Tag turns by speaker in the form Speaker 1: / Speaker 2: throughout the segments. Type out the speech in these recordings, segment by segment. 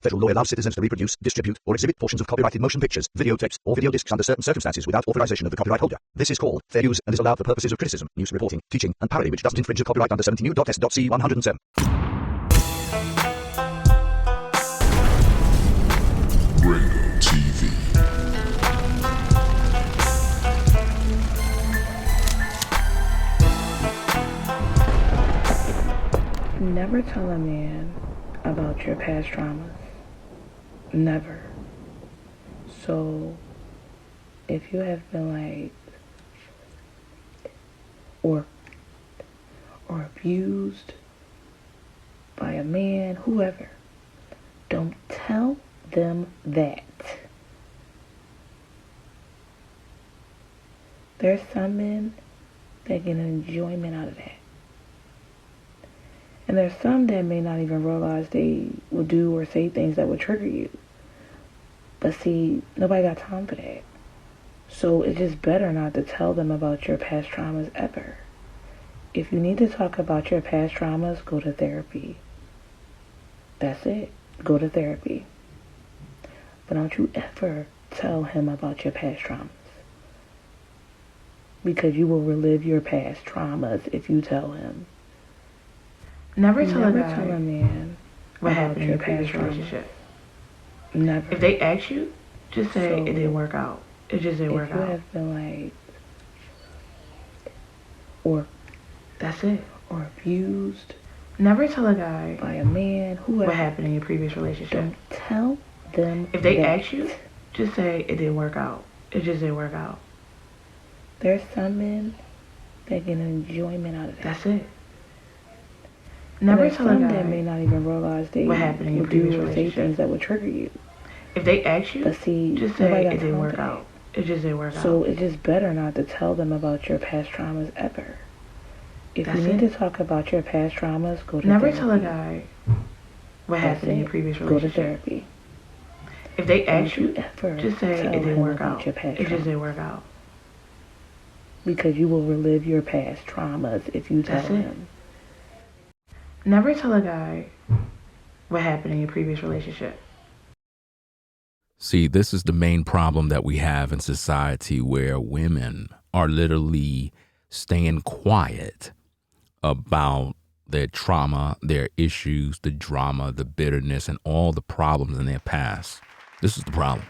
Speaker 1: Federal law allows citizens to reproduce, distribute, or exhibit portions of copyrighted motion pictures, videotapes, or video discs under certain circumstances without authorization of the copyright holder. This is called fair use and is allowed for purposes of criticism, news reporting, teaching, and parody which doesn't infringe the copyright under 17 U.S.C. 107.
Speaker 2: Rainbow TV.
Speaker 3: Never tell a man about your past traumas. Never. So, if you have been or abused by a man, whoever, don't tell them that. There's some men that get enjoyment out of that. And there's some that may not even realize they will do or say things that would trigger you. But see, nobody got time for that. So it's just better not to tell them about your past traumas ever. If you need to talk about your past traumas, go to therapy. That's it. Go to therapy. But don't you ever tell him about your past traumas. Because you will relive your past traumas if you tell him. Never tell a man
Speaker 4: what happened in your previous relationship.
Speaker 3: Never.
Speaker 4: If they ask you, just say it didn't work out. It just didn't work out.
Speaker 3: If you have been
Speaker 4: that's it.
Speaker 3: Or abused.
Speaker 4: Never tell a guy
Speaker 3: by a man, whoever,
Speaker 4: what happened in your previous relationship.
Speaker 3: Don't tell them
Speaker 4: if they
Speaker 3: that.
Speaker 4: ask you, just say it didn't work out. It just didn't work out.
Speaker 3: There's some men that get enjoyment out of that.
Speaker 4: That's it. Never tell a guy
Speaker 3: that may not even realize they
Speaker 4: what happened in your previous relationship.
Speaker 3: Say things that would trigger you.
Speaker 4: If they ask you,
Speaker 3: but see,
Speaker 4: just say it didn't work out. It just didn't work out.
Speaker 3: So it's just better not to tell them about your past traumas ever. If you need to talk about your past traumas, go to
Speaker 4: Never
Speaker 3: therapy.
Speaker 4: tell a guy what happened in your previous relationship.
Speaker 3: Go to therapy.
Speaker 4: If they ask you, just say it didn't work out.
Speaker 3: Your past
Speaker 4: it just didn't work out.
Speaker 3: Because you will relive your past traumas if you tell him.
Speaker 4: Never tell a guy what happened in your previous relationship.
Speaker 5: See, this is the main problem that we have in society, where women are literally staying quiet about their trauma, their issues, the drama, the bitterness, and all the problems in their past. This is the problem.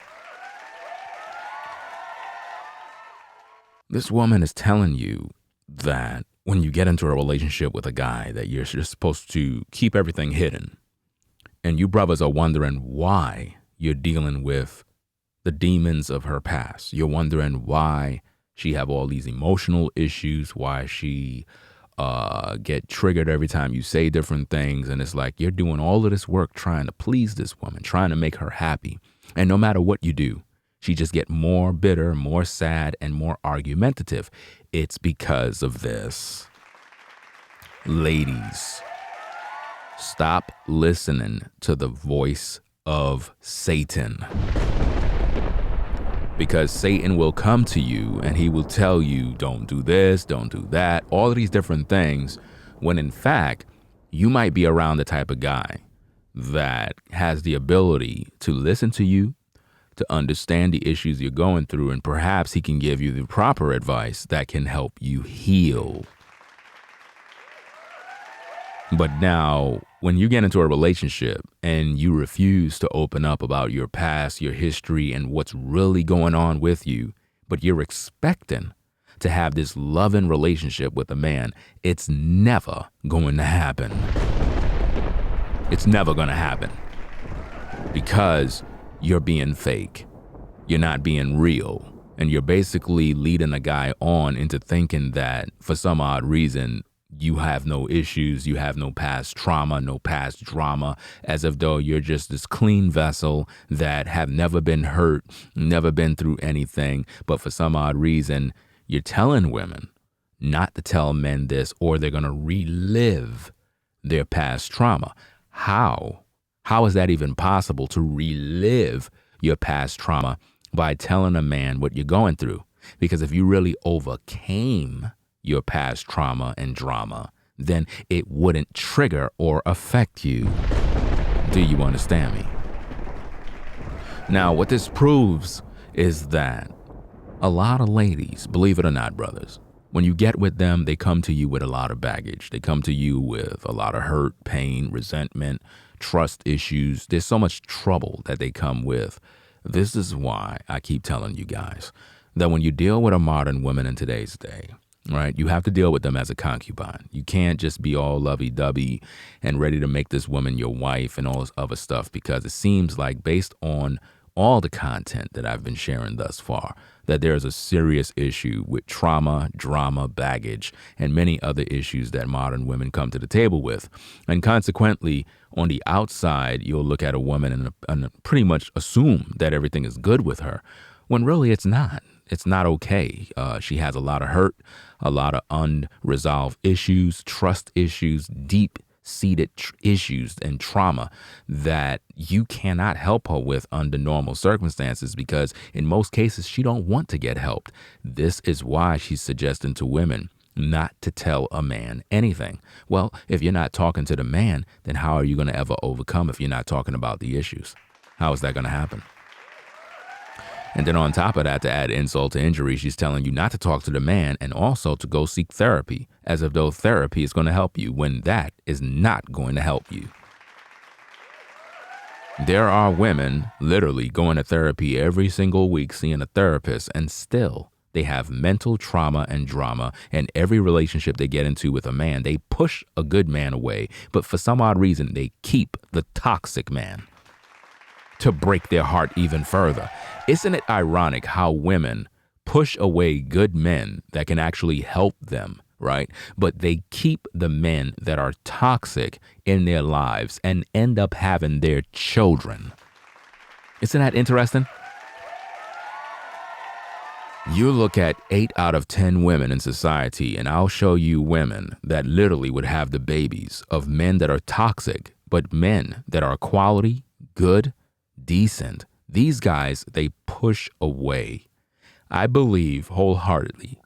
Speaker 5: This woman is telling you that when you get into a relationship with a guy, that you're just supposed to keep everything hidden. And you brothers are wondering why you're dealing with the demons of her past. You're wondering why she have all these emotional issues, why she get triggered every time you say different things. And it's like you're doing all of this work trying to please this woman, trying to make her happy. And no matter what you do, she just get more bitter, more sad, and more argumentative. It's because of this. Ladies, stop listening to the voice of Satan. Because Satan will come to you and he will tell you, don't do this, don't do that, all of these different things, when in fact, you might be around the type of guy that has the ability to listen to you, to understand the issues you're going through, and perhaps he can give you the proper advice that can help you heal. But now, when you get into a relationship and you refuse to open up about your past, your history, and what's really going on with you, but you're expecting to have this loving relationship with a man, it's never going to happen. It's never going to happen. Because you're being fake. You're not being real. And you're basically leading a guy on into thinking that for some odd reason, you have no issues, you have no past trauma, no past drama, as if though you're just this clean vessel that have never been hurt, never been through anything. But for some odd reason, you're telling women not to tell men this, or they're going to relive their past trauma. How? How is that even possible, to relive your past trauma by telling a man what you're going through? Because if you really overcame your past trauma and drama, then it wouldn't trigger or affect you. Do you understand me? Now, what this proves is that a lot of ladies, believe it or not, brothers, when you get with them, they come to you with a lot of baggage. They come to you with a lot of hurt, pain, resentment, trust issues. There's so much trouble that they come with. This is why I keep telling you guys that when you deal with a modern woman in today's day, right, you have to deal with them as a concubine. You can't just be all lovey-dovey and ready to make this woman your wife and all this other stuff, because it seems like, based on all the content that I've been sharing thus far, that there's a serious issue with trauma, drama, baggage, and many other issues that modern women come to the table with. And consequently, on the outside, you'll look at a woman and pretty much assume that everything is good with her, when really it's not. It's not okay. She has a lot of hurt, a lot of unresolved issues, trust issues, deep-seated issues and trauma that you cannot help her with under normal circumstances, because in most cases she don't want to get helped. This is why she's suggesting to women not to tell a man anything. Well, if you're not talking to the man, then how are you going to ever overcome if you're not talking about the issues? How is that going to happen? And then on top of that, to add insult to injury, she's telling you not to talk to the man and also to go seek therapy, as if though therapy is going to help you, when that is not going to help you. There are women literally going to therapy every single week, seeing a therapist, and still they have mental trauma and drama. And every relationship they get into with a man, they push a good man away, but for some odd reason, they keep the toxic man to break their heart even further. Isn't it ironic how women push away good men that can actually help them, right? But they keep the men that are toxic in their lives and end up having their children. Isn't that interesting? You look at 8 out of 10 women in society, and I'll show you women that literally would have the babies of men that are toxic, but men that are quality, good, decent. These guys, they push away. I believe wholeheartedly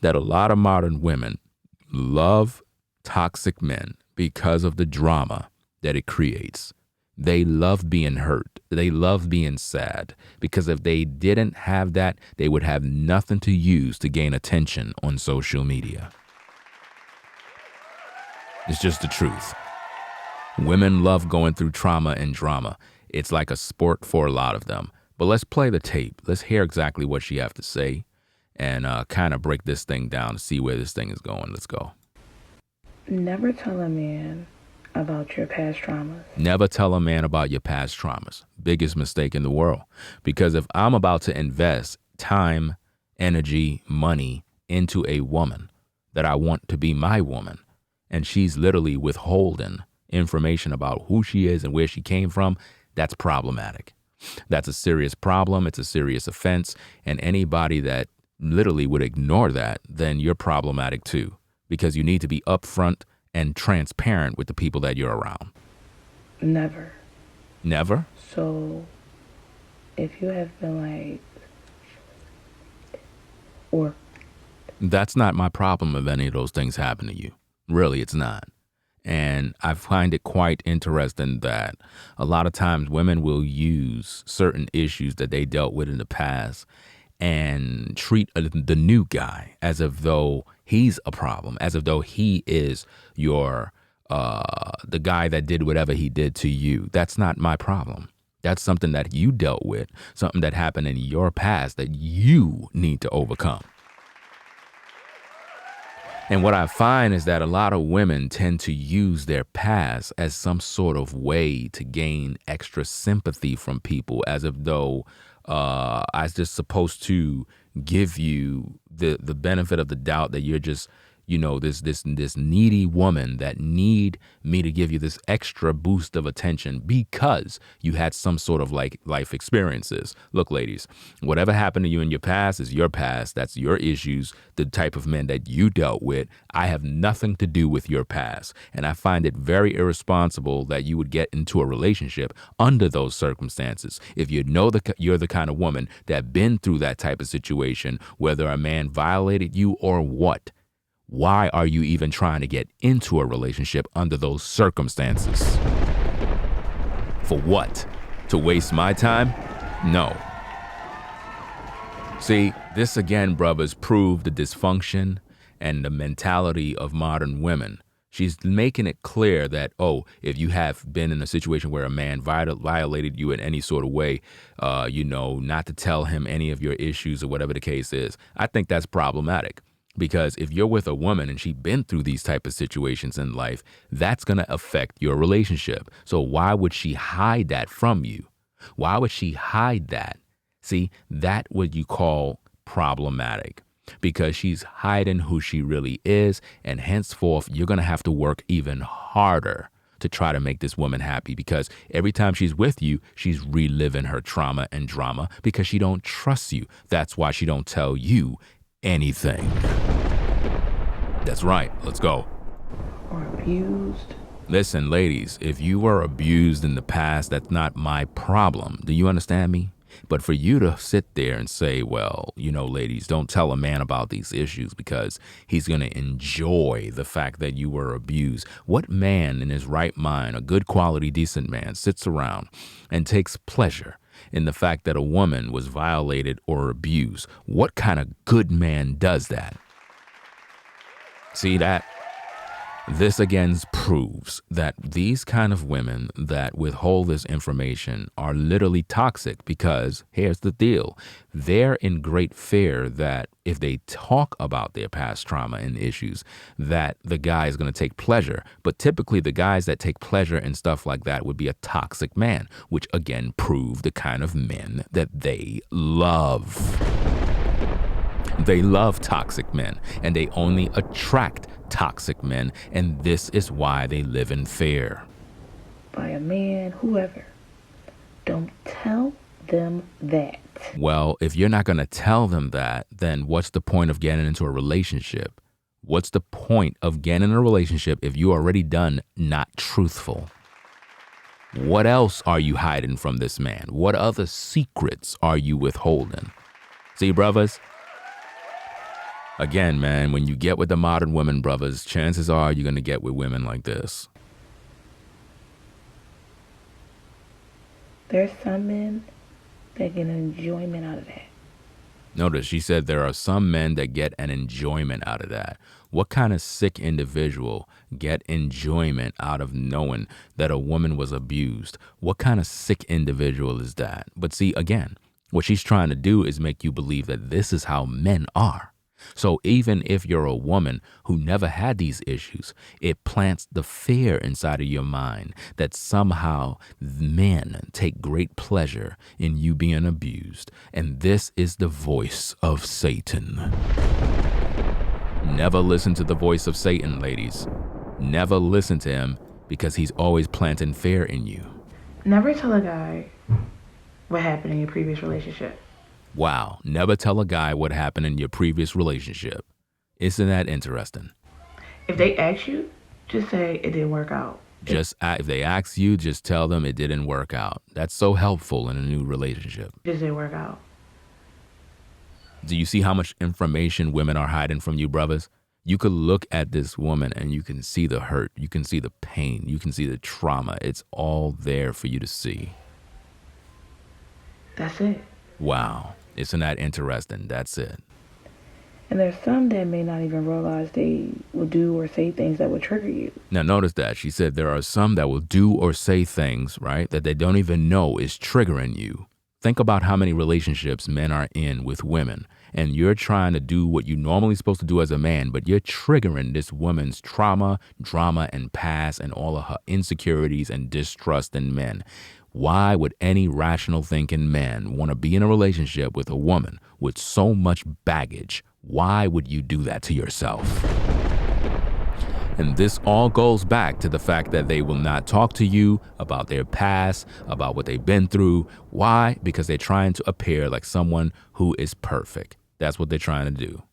Speaker 5: that a lot of modern women love toxic men because of the drama that it creates. They love being hurt. They love being sad, because if they didn't have that, they would have nothing to use to gain attention on social media. It's just the truth. Women love going through trauma and drama. It's like a sport for a lot of them. But let's play the tape. Let's hear exactly what she has to say and kind of break this thing down to see where this thing is going. Let's go.
Speaker 3: Never tell a man about your past traumas.
Speaker 5: Never tell a man about your past traumas. Biggest mistake in the world. Because if I'm about to invest time, energy, money into a woman that I want to be my woman, and she's literally withholding information about who she is and where she came from, that's problematic. That's a serious problem. It's a serious offense. And anybody that literally would ignore that, then you're problematic too, because you need to be upfront and transparent with the people that you're around.
Speaker 3: Never.
Speaker 5: Never?
Speaker 3: So if you have been like, or
Speaker 5: that's not my problem if any of those things happen to you. Really, it's not. And I find it quite interesting that a lot of times women will use certain issues that they dealt with in the past and treat the new guy as if though he's a problem, as if though he is your the guy that did whatever he did to you. That's not my problem. That's something that you dealt with, something that happened in your past that you need to overcome. And what I find is that a lot of women tend to use their past as some sort of way to gain extra sympathy from people, as if though I was just supposed to give you the benefit of the doubt that you're just, you know, this needy woman that need me to give you this extra boost of attention because you had some sort of like life experiences. Look, ladies, whatever happened to you in your past is your past. That's your issues, the type of men that you dealt with. I have nothing to do with your past. And I find it very irresponsible that you would get into a relationship under those circumstances. If you know you're the kind of woman that been through that type of situation, whether a man violated you or what, why are you even trying to get into a relationship under those circumstances? For what? To waste my time? No. See, this again, brothers, prove the dysfunction and the mentality of modern women. She's making it clear that, oh, if you have been in a situation where a man violated you in any sort of way, not to tell him any of your issues or whatever the case is. I think that's problematic because if you're with a woman and she's been through these type of situations in life, that's going to affect your relationship. So why would she hide that from you? Why would she hide that? See, that what you call problematic because she's hiding who she really is. And henceforth, you're going to have to work even harder to try to make this woman happy because every time she's with you, she's reliving her trauma and drama because she don't trust you. That's why she don't tell you anything. That's right. Let's go.
Speaker 3: Or abused.
Speaker 5: Listen, ladies, if you were abused in the past, that's not my problem. Do you understand me? But for you to sit there and say, well, ladies, don't tell a man about these issues because he's going to enjoy the fact that you were abused. What man in his right mind, a good quality, decent man, sits around and takes pleasure in the fact that a woman was violated or abused? What kind of good man does that? See that? This again proves that these kind of women that withhold this information are literally toxic because here's the deal. They're in great fear that if they talk about their past trauma and issues, that the guy is going to take pleasure. But typically the guys that take pleasure in stuff like that would be a toxic man, which again prove the kind of men that they love. They love toxic men and they only attract toxic men, and this is why they live in fear.
Speaker 3: By a man, whoever. Don't tell them that.
Speaker 5: Well, if you're not going to tell them that, then what's the point of getting into a relationship? What's the point of getting in a relationship if you already done not truthful? What else are you hiding from this man? What other secrets are you withholding? See, brothers? Again, man, when you get with the modern women, brothers, chances are you're going to get with women like this.
Speaker 3: There's some men that get an enjoyment out of that.
Speaker 5: Notice she said there are some men that get an enjoyment out of that. What kind of sick individual get enjoyment out of knowing that a woman was abused? What kind of sick individual is that? But see, again, what she's trying to do is make you believe that this is how men are. So even if you're a woman who never had these issues, it plants the fear inside of your mind that somehow men take great pleasure in you being abused. And this is the voice of Satan. Never listen to the voice of Satan, ladies. Never listen to him because he's always planting fear in you.
Speaker 4: Never tell a guy what happened in your previous relationship.
Speaker 5: Wow, never tell a guy what happened in your previous relationship. Isn't that interesting?
Speaker 4: If they ask you, just say it didn't work out.
Speaker 5: If they ask you, just tell them it didn't work out. That's so helpful in a new relationship.
Speaker 4: Just didn't work out.
Speaker 5: Do you see how much information women are hiding from you, brothers? You could look at this woman and you can see the hurt. You can see the pain. You can see the trauma. It's all there for you to see.
Speaker 4: That's it.
Speaker 5: Wow. Isn't that interesting? That's it.
Speaker 3: And there's some that may not even realize they will do or say things that will trigger you.
Speaker 5: Now, notice that. She said there are some that will do or say things, right, that they don't even know is triggering you. Think about how many relationships men are in with women, and you're trying to do what you're normally supposed to do as a man, but you're triggering this woman's trauma, drama, and past, and all of her insecurities and distrust in men. Why would any rational thinking man want to be in a relationship with a woman with so much baggage? Why would you do that to yourself? And this all goes back to the fact that they will not talk to you about their past, about what they've been through. Why? Because they're trying to appear like someone who is perfect. That's what they're trying to do.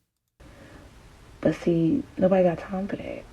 Speaker 3: But see, nobody got time for that.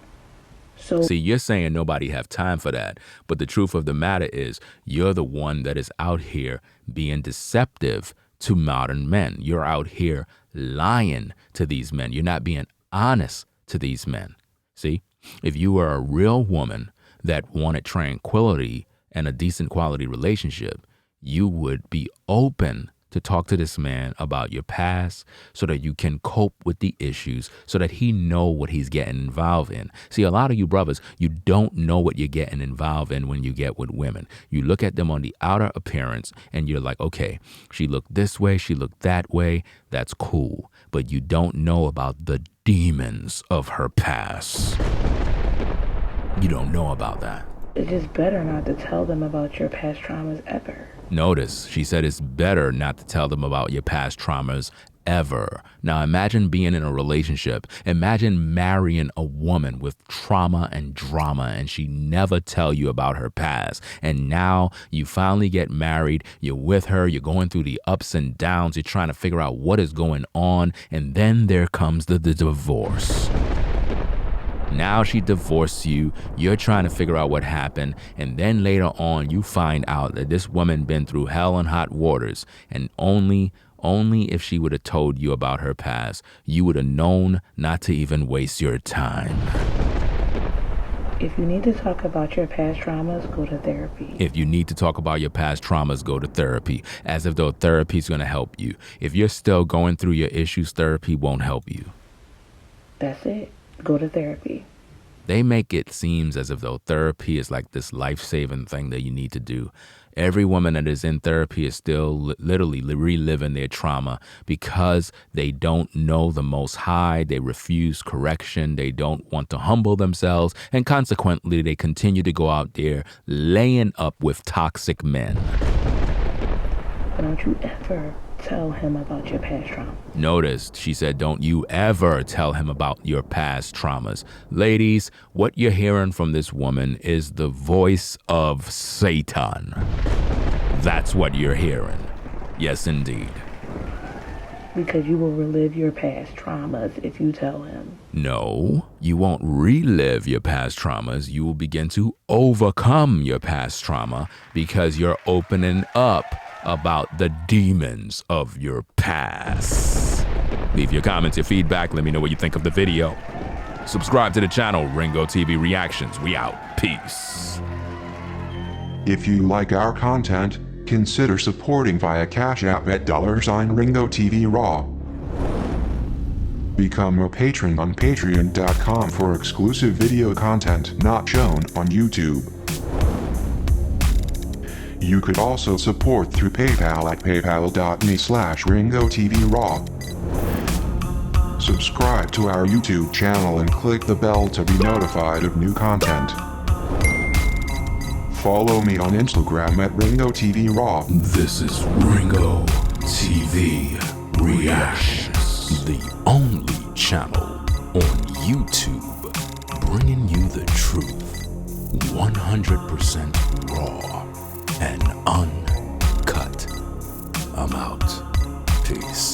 Speaker 3: So
Speaker 5: see, you're saying nobody have time for that. But the truth of the matter is you're the one that is out here being deceptive to modern men. You're out here lying to these men. You're not being honest to these men. See, if you were a real woman that wanted tranquility and a decent quality relationship, you would be open to talk to this man about your past so that you can cope with the issues, so that he know what he's getting involved in. See, a lot of you brothers, you don't know what you're getting involved in when you get with women. You look at them on the outer appearance and you're like, okay, she looked this way, she looked that way, that's cool. But you don't know about the demons of her past. You don't know about that.
Speaker 3: It's just better not to tell them about your past traumas ever.
Speaker 5: Notice, she said it's better not to tell them about your past traumas ever. Now imagine being in a relationship. Imagine marrying a woman with trauma and drama and she never tell you about her past. And now you finally get married, you're with her, you're going through the ups and downs, you're trying to figure out what is going on, and then there comes the divorce. Now she divorced you, you're trying to figure out what happened, and then later on you find out that this woman been through hell and hot waters, and only if she would have told you about her past, you would have known not to even waste your time.
Speaker 3: If you need to talk about your past traumas, go to therapy.
Speaker 5: If you need to talk about your past traumas, go to therapy, as if though therapy is going to help you. If you're still going through your issues, therapy won't help you.
Speaker 3: That's it. Go to therapy.
Speaker 5: They make it seem as if though therapy is like this life-saving thing that you need to do. Every woman that is in therapy is still literally reliving their trauma because they don't know the Most High. They refuse correction. They don't want to humble themselves. And consequently, they continue to go out there laying up with toxic men.
Speaker 3: But don't you ever tell him about your past trauma.
Speaker 5: Notice, she said, don't you ever tell him about your past traumas. Ladies, what you're hearing from this woman is the voice of Satan. That's what you're hearing. Yes, indeed.
Speaker 3: Because you will relive your past traumas if you tell him.
Speaker 5: No, you won't relive your past traumas. You will begin to overcome your past trauma because you're opening up about the demons of your past. Leave your comments, your feedback. Let me know what you think of the video. Subscribe to the channel, Ringo TV Reactions. We out. Peace.
Speaker 2: If you like our content, consider supporting via Cash App at $Ringo TV Raw. Become a patron on patreon.com for exclusive video content not shown on YouTube. You could also support through PayPal at paypal.me/Ringo TV Raw. Subscribe to our YouTube channel and click the bell to be notified of new content. Follow me on Instagram at Ringo TV Raw.
Speaker 5: This is Ringo TV Reactions, the only channel on YouTube bringing you the truth 100% raw and uncut. I'm out. Peace.